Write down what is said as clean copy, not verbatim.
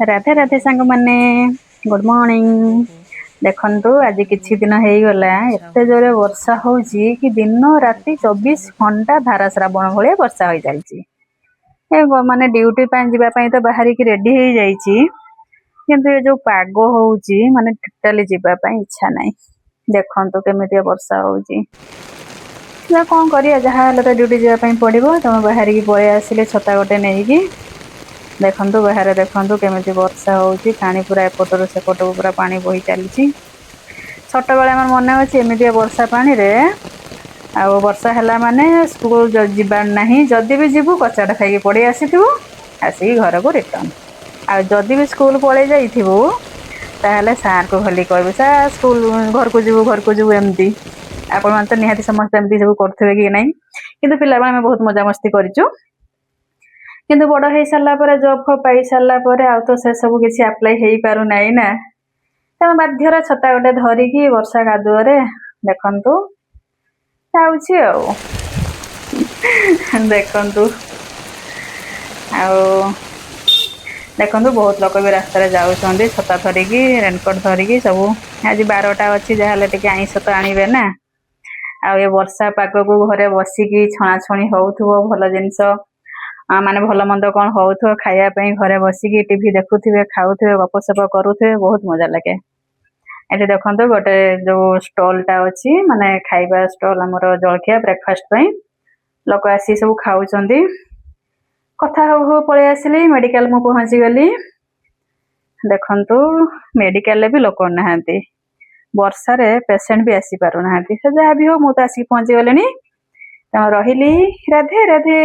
राधे राधे सांग माने good morning. देखंतु आज किछि दिन हेई गला एते जोरे वर्षा होउची कि दिन राति 24 घंटा धारा श्रावण भले वर्षा होई जाईची। ए माने ड्यूटी पे जिबा पई तो बाहरी की रेडी हेई जाईची, किंतु ए जो पागो होउची माने टोटली जिबा पई इच्छा नाही। देखंतु केमिति वर्षा होउची ना कोन करिया, जहा हले तो ड्यूटी जिबा पई पड़िबो। तमे बाहरी की पळे आसिले छता गोटे नेईकी देखंतु बाहर देखंतु केमिति वर्षा होउची। पानी पूरा एपटरो सेपटो पूरा पानी बही चलीची। छोट बेले हमर मने अछि एमिति वर्षा पानी रे आ वर्षा हला माने स्कूल जिबार नाही, जदी भी जिबु कचाट खाइके पड़ी आसीथिबु, आसी घर को रिटर्न। आ जदी भी स्कूल पळे जाईथिबु ताहले सार को खाली कहबे सा स्कूल घर को जिबु एमती। आपण मान तो निहाती समस्त एमती सब करथबे कि नाही, किंतु पिला बेले हम बहुत मजा मस्ती करिचु। किंतु बड़ हो सारा पर जॉब फब पाई सारा पर आ तो से सब किसी अप्लाई हो पार ना ना, तेणु बाध्यर छता गोटे धरिकी वर्षा कादुअरे देखंतु जाउछि देखंतु देखंतु बहुत लोक भी रास्ता जाउछंदी छता धरिकी रेनकोट धरिकी सब। आज 12टा अच्छी जहाँ टिके आईष तो आणवे ना। आ ये वर्षा पाग को घरे बसिकी छणाछणी होउथुबो भल जिनस माने भल मंद कौन होउथुबो खाया पई घरे बसिकी टीवी देखुथिबे खाउथिबे गपसप करूथिबे बहुत मजा लगे। एठी देखंतु गोटे जो स्टॉल टा अछि माने खाइबा स्टॉल हमर जलखिया ब्रेकफास्ट पई लोक आसी सब खाउचंदी। कथा हो हो पळे आसिली मेडिकल मु पहुंची गली। देखंतु मेडिकल भी लोक नहांती, वर्षा रे पेशेंट भी आसी पारु नहांती। से जहा भी हो मु तो आसी पहुंची गलेनी। तो रहिली, राधे राधे।